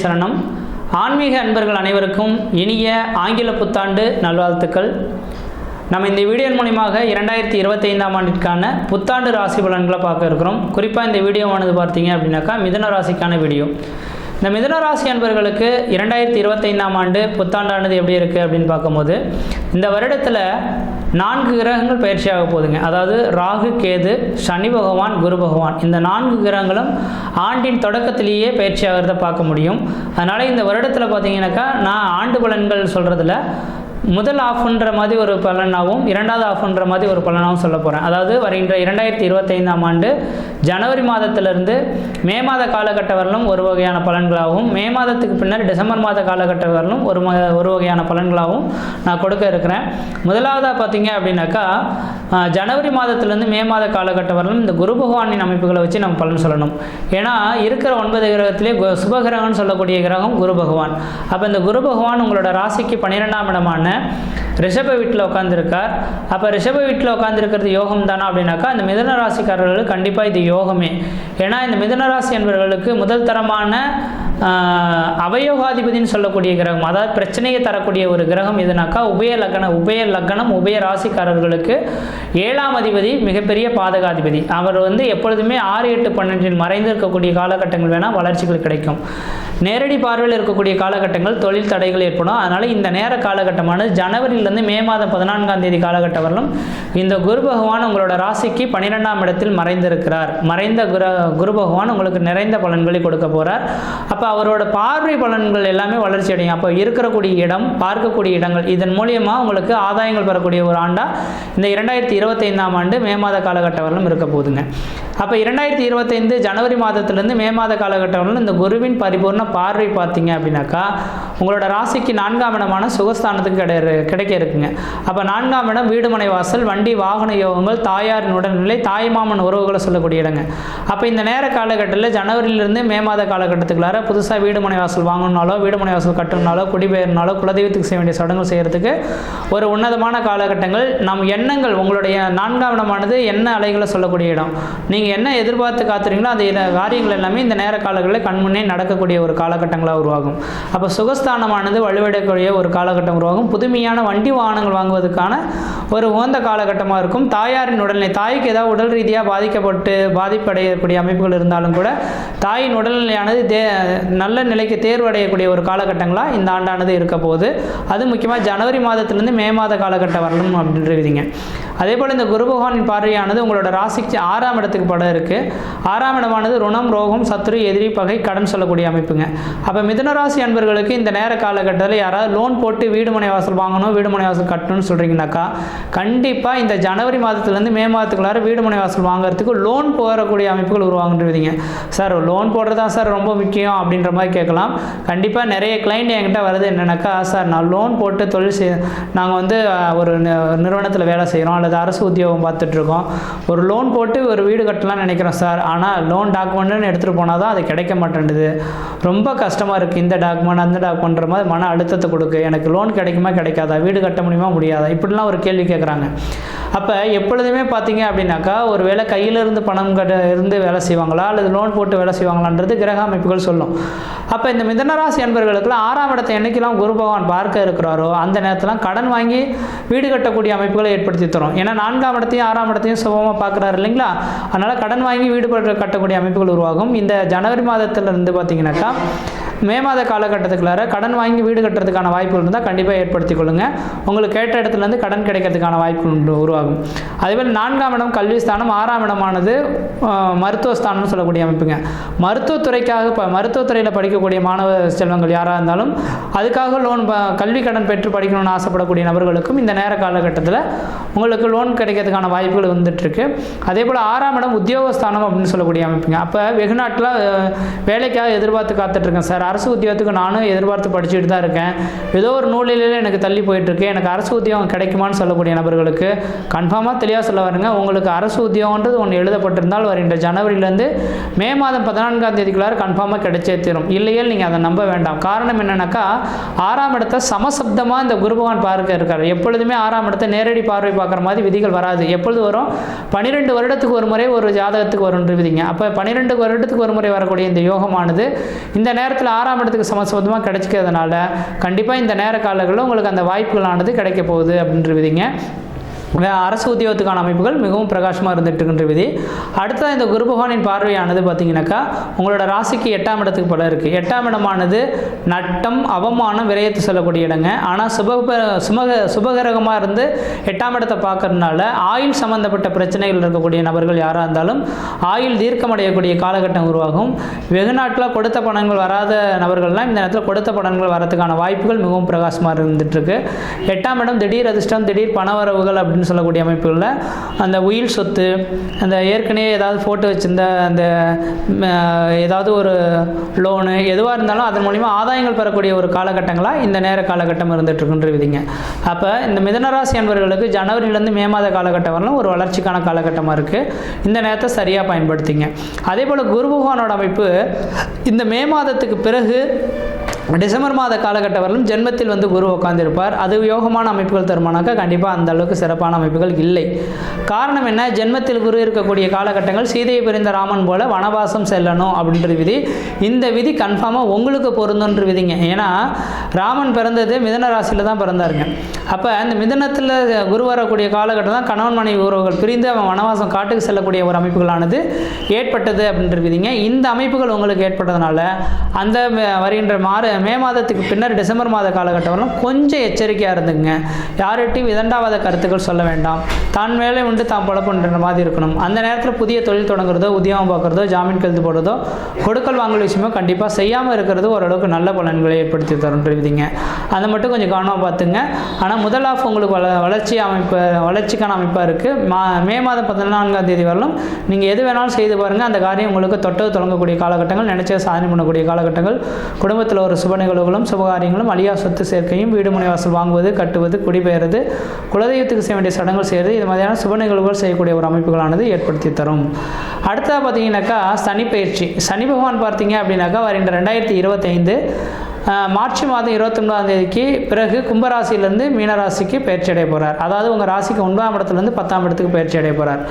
சரணம். ஆன்மீக அன்பர்கள் அனைவருக்கும் இனிய ஆங்கில புத்தாண்டு நல்வாழ்த்துக்கள். நம்ம இந்த வீடியோ மூலமாக 2025ஆம் ஆண்டிற்கான புத்தாண்டு ராசி பலன்களை பார்க்க இருக்கிறோம். குறிப்பாக இந்த வீடியோவானது பார்த்தீங்க அப்படின்னாக்கா மிதுன ராசிக்கான வீடியோ. இந்த மிதுன ராசி அன்பர்களுக்கு 2025ஆம் ஆண்டு புத்தாண்டானது எப்படி இருக்குது அப்படின்னு பார்க்கும்போது, இந்த வருடத்தில் 4 கிரகங்கள் பயிற்சியாக போகுதுங்க. அதாவது ராகு, கேது, சனி பகவான், குரு பகவான், இந்த 4 கிரகங்களும் ஆண்டின் தொடக்கத்திலேயே பயிற்சியாகிறத பார்க்க முடியும். அதனால் இந்த வருடத்தில் பார்த்தீங்கன்னாக்கா நான் ஆண்டு பலன்கள் சொல்கிறதுல முதல் ஆஃப்ன்ற மாதிரி ஒரு பலனாகவும் இரண்டாவது ஆஃப்ன்ற மாதிரி ஒரு பலனாகவும் சொல்ல போகிறேன். அதாவது வருகின்ற 2025ஆம் ஆண்டு ஜனவரி மாதத்திலிருந்து மே மாத காலகட்ட வரலும் ஒரு வகையான பலன்களாகவும், மே மாதத்துக்கு பின்னர் டிசம்பர் மாத காலகட்ட வரலும் ஒரு வகையான பலன்களாகவும் நான் கொடுக்க இருக்கிறேன். முதலாவதாக பார்த்தீங்க அப்படின்னாக்கா ஜனவரி மாதத்திலேருந்து மே மாத காலகட்ட வரலும் இந்த குரு பகவானின் அமைப்புகளை வச்சு நம்ம பலன் சொல்லணும். ஏன்னா இருக்கிற 9 கிரகத்திலே சுபகிரகம்னு சொல்லக்கூடிய கிரகம் குரு பகவான். அப்போ இந்த குரு பகவான் உங்களோட ராசிக்கு 12ஆம் இடமான ரிஷப வீட்டில் உட்காந்துருக்கார். அப்போ ரிஷப வீட்டில் உட்காந்துருக்கிறது யோகம் தானா அப்படின்னாக்கா இந்த மிதுன ராசிக்காரர்களுக்கு கண்டிப்பாக இது யோகமே. ஏன்னா இந்த மிதுன ராசி என்பவர்களுக்கு முதல் தரமான அவயோகாதிபதினு சொல்லக்கூடிய கிரகம், அதாவது பிரச்சனையை தரக்கூடிய ஒரு கிரகம் எதுனாக்கா உபய லக்னம் உபய ராசிக்காரர்களுக்கு 7ஆம் அதிபதி மிகப்பெரிய பாதகாதிபதி. அவர் எப்பொழுதுமே 6, 8, 12 மறைந்து இருக்கக்கூடிய காலகட்டங்கள் வேணால் வளர்ச்சிகள் கிடைக்கும். நேரடி பார்வையில் இருக்கக்கூடிய காலகட்டங்கள் தொழில் தடைகள் ஏற்படும். அதனால் இந்த நேர காலகட்டமானது ஜனவரியிலிருந்து மே மாதம் 14ஆம் தேதி காலகட்டம் வரலும் இந்த குரு பகவான் உங்களோட ராசிக்கு 12ஆம் இடத்தில் மறைந்திருக்கிறார். மறைந்த குரு பகவான் உங்களுக்கு நிறைந்த பலன்களை கொடுக்க போகிறார். அப்போ அவரோட பார்வை பலன்கள் எல்லாமே வளர்ச்சி அடையும். அப்போ இருக்கக்கூடிய இடம், பார்க்கக்கூடிய இடங்கள், இதன் மூலியமாக உங்களுக்கு ஆதாயங்கள் பெறக்கூடிய ஒரு ஆண்டாக இந்த 2025ஆம் ஆண்டு மே மாத காலகட்டம் வரலும் இருக்க போகுதுங்க. அப்போ 2025 ஜனவரி மாதத்திலிருந்து மே மாத காலகட்டம் வரலும் இந்த குருவின் பரிபூர்ண பார்வை பார்த்தீங்க அப்படின்னாக்கா உங்களோட ராசிக்கு 4ஆம் இடமான சுகஸ்தானத்துக்கு கிடைக்க இருக்குங்க. அப்போ 4ஆம் இடம் வீடு மனை வாசல், வண்டி வாகன யோகங்கள், தாயாரின் உடல்நிலை, தாய்மாமன் உறவுகளை சொல்லக்கூடிய இடங்க. அப்போ இந்த நேர காலகட்டத்தில் ஜனவரியிலிருந்து மே மாத காலகட்டத்துக்குள்ளார புதுசாக வீடு மனை வாசல் வாங்கணுனாலோ, வீடு மனை வாசல் கட்டணுனாலோ, குடிபெயர்னாலோ, குலதெய்வத்துக்கு செய்ய வேண்டிய சடங்குகள் செய்கிறதுக்கு ஒரு உன்னதமான காலகட்டங்கள். நம் எண்ணங்கள், உங்களுடைய 4ஆம் இடமானது எண்ண அலைகளை சொல்லக்கூடிய இடம். நீங்கள் என்ன எதிர்பார்த்து காத்துறீங்களோ அந்த காரியங்கள் எல்லாமே இந்த நேர காலங்களில் கண்முன்னே நடக்கக்கூடிய ஒரு காலகட்டங்களாக உருவாகும். அப்போ சுகஸ்தானமானது வலுவடையக்கூடிய ஒரு காலகட்டம் உருவாகும். புதுமையான வண்டி வாகனங்கள் வாங்குவதற்கான ஒரு உகந்த காலகட்டமாக இருக்கும். தாயாரின் உடல்நிலை, தாய்க்கு ஏதாவது உடல் ரீதியாக பாதிப்படையக்கூடிய அமைப்புகள் இருந்தாலும் கூட தாயின் உடல்நிலையானது நல்ல நிலைக்கு தேர்வடையக்கூடிய ஒரு காலகட்டங்களாக இந்த ஆண்டானது இருக்க போகுது. அது முக்கியமாக ஜனவரி மாதத்திலிருந்து மே மாத காலகட்டம் வரணும் அப்படின்றீங்க. அதே போல் இந்த குரு பகவானின் பார்வையானது உங்களோட ராசிக்கு 6ஆம் இடத்துக்கு படம் இருக்குது. 6ஆம் இடமானது ருணம், ரோகம், சத்துரு, எதிரி, பகை, கடன் சொல்லக்கூடிய அமைப்புங்க. அப்போ மிதுனராசி அன்பர்களுக்கு இந்த நேர காலகட்டத்தில் யாராவது லோன் போட்டு வீடு மனை வாசல் வாங்கணும், வீடு மனை வாசல் கட்டணும்னு சொல்கிறீங்கன்னாக்கா கண்டிப்பாக இந்த ஜனவரி மாதத்துலேருந்து மே மாதத்துக்குள்ளார வீடு மனை வாசல் வாங்குறதுக்கு லோன் போகக்கூடிய அமைப்புகள் உருவாகுன்றீங்க. சார் லோன் போடுறது தான் சார் ரொம்ப முக்கியம் அப்படின்ற மாதிரி கேட்கலாம். கண்டிப்பாக நிறைய கிளைண்ட் என்கிட்ட வருது என்னென்னாக்கா, சார் நான் லோன் போட்டு நாங்கள் ஒரு நிறுவனத்தில் வேலை செய்கிறோம் அல்லது அரசு உத்தியோகம் பார்த்துட்ருக்கோம், ஒரு லோன் போட்டு ஒரு வீடு கட்டலாம்னு நினைக்கிறோம் சார், ஆனால் லோன் டாக்குமெண்ட்டுன்னு எடுத்துகிட்டு போனால் தான் அது கிடைக்க மாட்டேன்டுது, ரொம்ப கஷ்டமாக இருக்குது, இந்த டாக்குமெண்ட் அந்த டாக்குமெண்ட்ற மாதிரி மன அழுத்தத்தை கொடுக்கு, எனக்கு லோன் கிடைக்குமா கிடைக்காதா, வீடு கட்ட முடியுமா முடியாதா, இப்படிலாம் ஒரு கேள்வி கேட்குறாங்க. அப்போ எப்பொழுதுமே பார்த்தீங்க அப்படின்னாக்கா ஒரு வேளை கையிலிருந்து பணம் இருந்து வேலை செய்வாங்களா அல்லது லோன் போட்டு வேலை செய்வாங்களான்றது கிரக அமைப்புகள் சொல்லும். அப்போ இந்த மிதுனராசி அன்பர்களுக்குலாம் 6ஆம் இடத்தை என்னைக்கெல்லாம் குரு பகவான் பார்க்க இருக்கிறாரோ அந்த நேரத்தில் கடன் வாங்கி வீடு கட்டக்கூடிய அமைப்புகளை ஏற்படுத்தி தரும். ஏன்னா 4ஆம் இடத்தையும் 6ஆம் இடத்தையும் சுபமாக பார்க்குறாரு இல்லைங்களா, அதனால் கடன் வாங்கி வீடு கட்டக்கூடிய அமைப்புகள் உருவாகும். இந்த ஜனவரி மாதத்திலிருந்து பார்த்தீங்கன்னாக்கா மே மாத காலகட்டத்துக்குள்ளார கடன் வாங்கி வீடு கட்டுறதுக்கான வாய்ப்புகள் இருந்தால் கண்டிப்பாக ஏற்படுத்தி கொள்ளுங்கள். உங்களுக்கு கேட்ட இடத்துலேருந்து கடன் கிடைக்கிறதுக்கான வாய்ப்புகள் உருவாகும். அதேபோல் 4ஆம் இடம் கல்வி ஸ்தானம், 6ஆம் இடமானது மருத்துவ ஸ்தானம்னு சொல்லக்கூடிய அமைப்புங்க. மருத்துவத்துறைக்காக மருத்துவத்துறையில் படிக்கக்கூடிய மாணவ செல்வங்கள் யாராக இருந்தாலும் அதுக்காக லோன் கல்வி கடன் பெற்று படிக்கணும்னு ஆசைப்படக்கூடிய நபர்களுக்கும் இந்த நேர காலகட்டத்தில் உங்களுக்கு லோன் கிடைக்கிறதுக்கான வாய்ப்புகள் வந்துட்டுருக்கு. அதே போல் 6ஆம் இடம் உத்தியோகஸ்தானம் அப்படின்னு சொல்லக்கூடிய அமைப்புங்க. அப்போ வெகு நாட்டில் வேலைக்காக எதிர்பார்த்து காத்துட்ருக்கேன் சார், அரசு உத்தியோகத்துக்கு நானும் எதிர்பார்த்து படிச்சுட்டு தான் இருக்கேன், ஏதோ ஒரு நூலிலே எனக்கு தள்ளி போயிட்டுருக்கு, எனக்கு அரசு உத்தியோகம் கிடைக்குமான்னு சொல்லக்கூடிய நபர்களுக்கு கன்ஃபார்மாக தெளிவாக சொல்ல வருங்க. உங்களுக்கு அரசு உத்தியோகன்றது ஒன்று எழுதப்பட்டிருந்தால் வருகின்ற ஜனவரியிலேருந்து மே மாதம் 14ஆம் தேதிக்குள்ளார கன்ஃபார்மாக கிடைச்சே தரும். இல்லையே நீங்கள் அதை நம்ப வேண்டாம். காரணம் என்னன்னாக்கா 6ஆம் இடத்தை சமசப்தமாக இந்த குரு பகவான் பார்க்க இருக்கார். எப்பொழுதுமே 6ஆம் இடத்தை நேரடி பார்வை பார்க்குற மாதிரி விதிகள் வராது. எப்பொழுது வரும்? 12 வருடத்துக்கு ஒரு முறை ஒரு ஜாதகத்துக்கு வரும் விதிங்க. அப்போ 12 வருடத்துக்கு ஒரு முறை வரக்கூடிய இந்த யோகமானது இந்த நேரத்தில் 6ஆம் இடத்துக்கு சமசமமாக கிடைச்சிக்கிறதுனால கண்டிப்பாக இந்த நேர காலங்களில் உங்களுக்கு அந்த வாய்ப்புகளானது கிடைக்க போகுது அப்படின்ற விதிங்க. அரசு உத்தியோகத்துக்கான அமைப்புகள் மிகவும் பிரகாசமாக இருந்துட்டு இருக்கின்ற விதி. அடுத்தது இந்த குரு பகவானின் பார்வையானது பார்த்தீங்கன்னாக்கா உங்களோட ராசிக்கு 8ஆம் இடத்துக்கு பல இருக்குது. 8ஆம் இடமானது நட்டம், அவமானம், விரயத்து சொல்லக்கூடிய இடங்க. ஆனால் சுபகிரகமாக இருந்து 8ஆம் இடத்தை பார்க்கறதுனால ஆயுள் சம்மந்தப்பட்ட பிரச்சனைகள் இருக்கக்கூடிய நபர்கள் யாராக இருந்தாலும் ஆயுள் தீர்க்கமடையக்கூடிய காலகட்டம் உருவாகும். வெகு நாட்களாக கொடுத்த பணங்கள் வராத நபர்கள்லாம் இந்த நேரத்தில் கொடுத்த பணங்கள் வரதுக்கான வாய்ப்புகள் மிகவும் பிரகாசமாக இருந்துகிட்ருக்கு. 8ஆம் இடம் திடீர் அதிர்ஷ்டம், திடீர் பணவரவுகள் அப்படின்னு சொல்லக்கூடிய அமைப்புகளில் அந்த உயில் சொத்து, அந்த ஏற்கனவே ஏதாவது ஃபோட்டோ வச்சுருந்த அந்த ஏதாவது ஒரு லோனு எதுவாக இருந்தாலும் அதன் மூலிமா ஆதாயங்கள் பெறக்கூடிய ஒரு காலகட்டங்களாக இந்த நேர காலகட்டம் இருந்துகிட்ருக்குன்ற விதிங்க. அப்போ இந்த மிதுனராசி அன்பர்களுக்கு ஜனவரியிலேருந்து மே மாத காலகட்டம் வரலாம் ஒரு வளர்ச்சிக்கான காலகட்டமாக இருக்குது. இந்த நேரத்தை சரியாக பயன்படுத்திங்க. அதே போல் குரு பகவானோட அமைப்பு இந்த மே மாதத்துக்கு பிறகு டிசம்பர் மாத காலகட்டம் வரலும் ஜென்மத்தில் வந்து குரு உட்கார்ந்திருப்பார். அது யோகமான அமைப்புகள் தருமானாக்கா கண்டிப்பாக அந்த அளவுக்கு சிறப்பான அமைப்புகள் இல்லை. காரணம் என்ன? ஜென்மத்தில் குரு இருக்கக்கூடிய காலகட்டங்கள் சீதையை பிரிந்த ராமன் போல வனவாசம் செல்லணும் அப்படின்ற விதி. இந்த விதி கன்ஃபார்மாக உங்களுக்கு பொருந்துன்ற விதிங்க. ஏன்னா ராமன் பிறந்தது மிதுன ராசியில் தான் பிறந்தாருங்க. அப்போ அந்த மிதுனத்தில் குரு வரக்கூடிய காலகட்டம் தான் கணவன் மனைவி உறவுகள் பிரிந்து அவன் வனவாசம் காட்டுக்கு செல்லக்கூடிய ஒரு அமைப்புகளானது ஏற்பட்டது அப்படின்ற விதிங்க. இந்த அமைப்புகள் உங்களுக்கு ஏற்பட்டதுனால அந்த வருகின்ற மே மாதத்துக்கு பின்னர் டிசம்பர் மாத காலகட்டம் வரலாம் கொஞ்சம் எச்சரிக்கையாக இருந்துங்க. யார்கிட்டையும் விதண்டாவாத கருத்துக்கள் சொல்ல வேண்டாம். தான் வேலை உண்டு தான் பொழப்புன்ற மாதிரி இருக்கணும். அந்த நேரத்தில் புதிய தொழில் தொடங்குறதோ, உத்தியோகம் பார்க்குறதோ, ஜாமீன் கழுத்து போடுறதோ, கொடுக்கல் வாங்கல் விஷயமோ கண்டிப்பாக செய்யாமல் இருக்கிறது ஓரளவுக்கு நல்ல பலன்களை ஏற்படுத்தி தருன்றீங்க. அதை மட்டும் கொஞ்சம் கவனமாக பார்த்துங்க. ஆனால் முதல் ஆஃப் உங்களுக்கு வளர்ச்சிக்கான அமைப்பாக இருக்குது. மே மாதம் 14ஆம் தேதி வரலும் நீங்கள் எது வேணாலும் செய்து பாருங்கள். அந்த காரியம் உங்களுக்கு தொட்டது தொடங்கக்கூடிய காலகட்டங்கள், நினைச்ச சாதனை பண்ணக்கூடிய காலகட்டங்கள், குடும்பத்தில் ஒரு சுப நிகழ்வுகளும் சுபகாரியங்களும், அழியா சொத்து சேர்க்கையும், வீடு மனை வாசல் வாங்குவது, கட்டுவது, குடிபெயர்வது, குலதெய்வத்துக்கு செய்ய வேண்டிய சடங்குகள் செய்வது, இது மாதிரியான சுப நிகழ்வுகள் செய்யக்கூடிய ஒரு அமைப்புகளானது ஏற்படுத்தி தரும். அடுத்ததாக பார்த்தீங்கன்னாக்கா சனி பயிற்சி. சனி பகவான் பார்த்தீங்க அப்படின்னாக்கா வருகின்ற 2025 மார்ச் மாதம் 29ஆம் தேதிக்கு பிறகு கும்பராசியிலேருந்து மீனராசிக்கு பயிற்சி அடைய போகிறார். அதாவது உங்கள் ராசிக்கு 9ஆம் இடத்துலேருந்து 10ஆம் இடத்துக்கு பயிற்சி அடைய போகிறார்.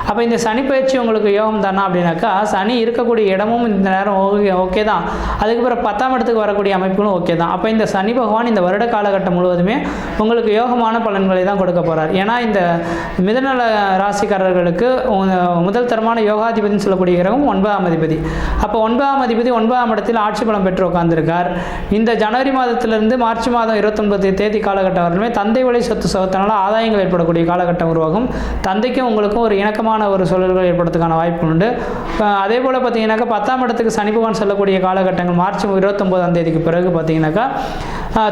அப்போ இந்த சனி பயிற்சி உங்களுக்கு யோகம் தானா அப்படின்னாக்கா சனி இருக்கக்கூடிய இடமும் இந்த நேரம் ஓகே தான். அதுக்கப்புறம் 10ஆம் இடத்துக்கு வரக்கூடிய அமைப்புகளும் ஓகே தான். அப்போ இந்த சனி பகவான் இந்த வருட காலகட்டம் முழுவதுமே உங்களுக்கு யோகமான பலன்களை தான் கொடுக்க போகிறார். ஏன்னா இந்த மிதுன ராசிக்காரர்களுக்கு முதல் தரமான யோகாதிபதினு சொல்லக்கூடிய கிரகம் 9ஆம் அதிபதி. அப்போ 9ஆம் அதிபதி 9ஆம் இடத்தில் ஆட்சி பலம் பெற்று உட்கார்ந்திருக்கார். இந்த ஜனவரி மாதத்திலிருந்து மார்ச் மாதம் 29 தேதி காலகட்டம் வரலுமே தந்தை வழி சொத்து சோகத்தினால ஆதாயங்கள் ஏற்படக்கூடிய காலகட்டம் உருவாகும். தந்தைக்கும் உங்களுக்கும் ஒரு இணக்கமான ஒரு சூழல்கள் ஏற்படுறதுக்கான வாய்ப்பு உண்டு. அதே போல் பார்த்தீங்கன்னாக்கா 10ஆம் இடத்துக்கு சனி பகவான் செல்லக்கூடிய காலகட்டங்கள் மார்ச் 29ஆம் தேதிக்கு பிறகு பார்த்தீங்கன்னாக்கா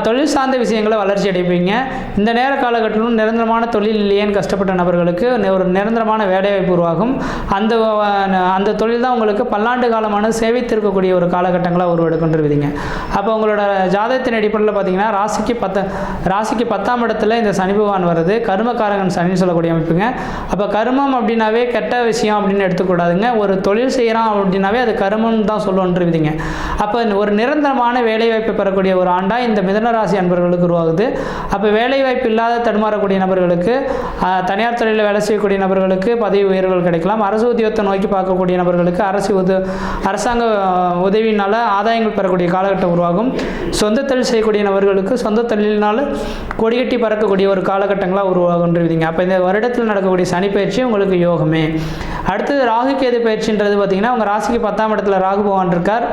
தொழில் சார்ந்த விஷயங்களை வளர்ச்சி அடைப்பீங்க. இந்த நேர காலகட்டத்திலும் நிரந்தரமான தொழில் இல்லையேன்னு கஷ்டப்பட்ட நபர்களுக்கு ஒரு நிரந்தரமான வேலைவாய்ப்பு உருவாகும். அந்த தொழில் தான் உங்களுக்கு பல்லாண்டு காலமான சேவித்திருக்கக்கூடிய ஒரு காலகட்டங்களாக உருவெடுக்கின்றவிதிங்க. அப்போ உங்களோட ஜாதகத்தின் அடிப்படையில் பார்த்தீங்கன்னா ராசிக்கு 10ஆம் இடத்துல இந்த சனி பகவான் வருது. கர்மகாரகன் சனின்னு சொல்லக்கூடிய அமைப்புங்க. அப்போ கர்மம் அப்படின்னாவே கெட்ட விஷயம் அப்படின்னு எடுத்துக்கூடாதுங்க. ஒரு தொழில் செய்கிறான் அப்படின்னாவே அது கர்மம் தான் சொல்லுன்றவிதிங்க. அப்போ ஒரு நிரந்தரமான வேலைவாய்ப்பு பெறக்கூடிய ஒரு ஆண்டாக இந்த மிதுனராசி அன்பர்களுக்கு உருவாகுது. அப்போ வேலைவாய்ப்பு இல்லாத தடுமாறக்கூடிய நபர்களுக்கு, தனியார் தொழிலில் வேலை செய்யக்கூடிய நபர்களுக்கு பதவி உயர்வுகள் கிடைக்கலாம். அரசு உத்தியோகத்தை நோக்கி பார்க்கக்கூடிய நபர்களுக்கு அரசாங்க உதவியினால் ஆதாயங்கள் பெறக்கூடிய காலகட்டம் உருவாகும். சொந்த தொழில் செய்யக்கூடிய நபர்களுக்கு சொந்த தொழிலினால் கொடிகட்டி பறக்கக்கூடிய ஒரு காலகட்டங்களாக உருவாகுன்றீங்க. அப்போ இந்த வருடத்தில் நடக்கக்கூடிய சனி பயிற்சி உங்களுக்கு யோகமே. அடுத்தது ராகு கேது பயிற்சின்றது பார்த்தீங்கன்னா உங்கள் ராசிக்கு 10ஆம் இடத்துல ராகு பகவான் இருக்கார்.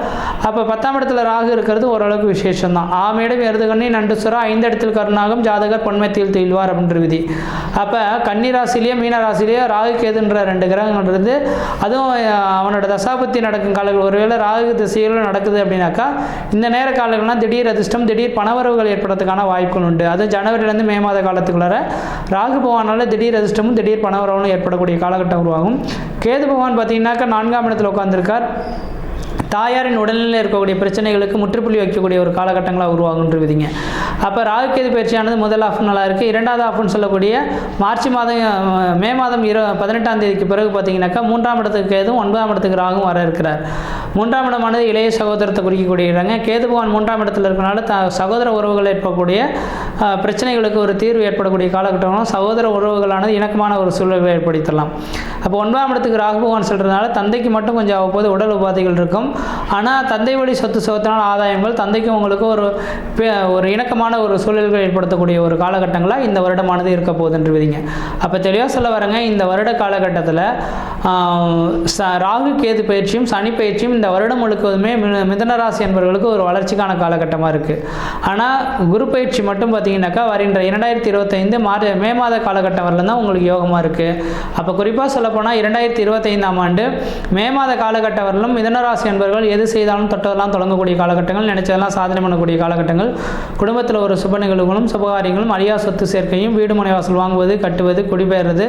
அப்போ 10ஆம் இடத்துல ராகு இருக்கிறது ஓரளவுக்கு விசேஷம் தான். ஆமேடம் எருதுகண்ணி நண்டுசுரா 5 இடத்தில் கருணாகம் ஜாதகர் பொன்மத்தில் தீழ்வார் அப்படின்ற விதி. அப்போ கன்னி ராசிலேயே மீன ராசிலேயே ராகு கேதுன்ற 2 கிரகங்கள் இருந்து அதுவும் அவனோட தசாபத்தி நடக்கும் காலங்கள் ஒருவேளை ராகு திசையில் நடக்குது அப்படின்னாக்கா இந்த நேர காலங்கள்லாம் திடீர் அதிர்ஷ்டம், திடீர் பணவரவுகள் ஏற்படுறதுக்கான வாய்ப்புகள் உண்டு. அது ஜனவரியிலேருந்து மே மாத காலத்துக்குள்ளார ராகு பகவானால் திடீர் அதிர்ஷ்டமும் திடீர் பணவரவும் ஏற்படக்கூடிய காலகட்டம் உருவாகும். கேது பகவான் பார்த்தீங்கன்னாக்கா 4ஆம் இடத்துல உட்கார்ந்திருக்கார். தாயாரின் உடல்நிலையில் இருக்கக்கூடிய பிரச்சனைகளுக்கு முற்றுப்புள்ளி வைக்கக்கூடிய ஒரு காலகட்டங்களாக உருவாகுன்றவிதிங்க. அப்போ ராகு கேது பயிற்சியானது முதல் ஆஃப் நல்லா இருக்குது. 2வது ஆஃப்னு சொல்லக்கூடிய மே மாதம் 18ஆம் தேதிக்கு பிறகு பார்த்தீங்கன்னாக்கா 3ஆம் இடத்துக்கு கேதும் 9ஆம் இடத்துக்கு ராகும் வர இருக்கிறார். 3ஆம் இடமானது இளைய சகோதரத்தை குறிக்கக்கூடிய இடங்க. கேது பகவான் 3ஆம் இடத்துல இருக்கிறனால சகோதர உறவுகள் ஏற்படக்கூடிய பிரச்சனைகளுக்கு ஒரு தீர்வு ஏற்படக்கூடிய காலகட்டங்களும் சகோதர உறவுகளானது இணக்கமான ஒரு சூழல்களை ஏற்படுத்தலாம். அப்போ 9ஆம் இடத்துக்கு ராகு பகவான் சொல்கிறதுனால தந்தைக்கு மட்டும் கொஞ்சம் அவ்வப்போது உடல் உபாதைகள் இருக்கும். ஆனால் தந்தை வழி சொத்து சுகத்தினால் ஆதாயங்கள், தந்தைக்கும் உங்களுக்கு ஒரு இணக்கமான ஒரு சூழல்கள் ஏற்படுத்தக்கூடிய ஒரு காலகட்டங்களாக இந்த வருடமானது இருக்க போகுதுன்று விதிங்க. அப்போ தெளிவாக சொல்ல வரங்க, இந்த வருட காலகட்டத்தில் ராகு கேது பயிற்சியும் சனி பயிற்சியும் இந்த வருடம் முழுக்கவுமே மிதனராசி என்பவர்களுக்கு ஒரு வளர்ச்சிக்கான காலகட்டமாக இருக்குது. ஆனால் குரு பயிற்சி மட்டும் பார்த்தீங்கன்னாக்கா வருகின்ற 2025 மே மாத காலகட்டம் வரலாம் தான் உங்களுக்கு யோகமாக இருக்குது. அப்போ குறிப்பாக சொல்லப்போனால் 2025ஆம் ஆண்டு மே மாத காலகட்டம் வரலும் மிதனராசி என்பவர்கள் எது செய்தாலும் தொட்டதெல்லாம் தொடங்கக்கூடிய காலகட்டங்கள், நினைச்சதெல்லாம் சாதனை பண்ணக்கூடிய காலகட்டங்கள், குடும்பத்தில் ஒரு சுப நிகழ்வுகளும் சுபகாரியங்களும், அழியா சொத்து சேர்க்கையும், வீடு மனை வாசல் வாங்குவது, கட்டுவது, குடிபெயர்றது,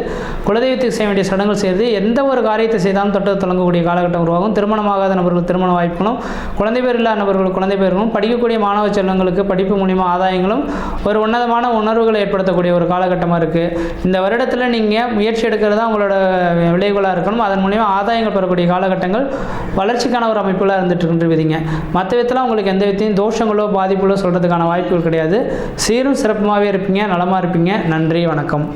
குலதெய்வத்துக்கு செய்ய வேண்டிய சடங்குகள் செய்வது, எந்த ஒரு காரியத்தை செய்தாலும் தொட்டது தொடங்கக்கூடிய காலகட்டம் உருவாகும். திருமணமாகாத நபர்கள் திருமண வாய்ப்புகளும், குழந்தை பேர் இல்லாத நபர்கள் குழந்தை பேர்களும், படிக்கக்கூடிய மாணவ செல்வங்களுக்கு படிப்பு மூலிமா ஆதாயங்களும், ஒரு உன்னதமான உணர்வுகளை ஏற்படுத்தக்கூடிய ஒரு காலகட்டமாக இருக்குது. இந்த வருடத்தில் நீங்கள் முயற்சி எடுக்கிறது தான் உங்களோட விளைவுகளாக இருக்கணும். அதன் மூலிமா ஆதாயங்கள் பெறக்கூடிய காலகட்டங்கள் வளர்ச்சிக்கான ஒரு அமைப்புகளாக இருந்துட்டு விதிங்க. மற்ற விதத்தில் உங்களுக்கு எந்த விதத்தையும் தோஷங்களோ பாதிப்புகளோ சொல்கிறதுக்கான வாய்ப்புகள் கிடையாது. சீரும் சிறப்புமாகவே இருப்பீங்க, நலமாக இருப்பீங்க. நன்றி, வணக்கம்.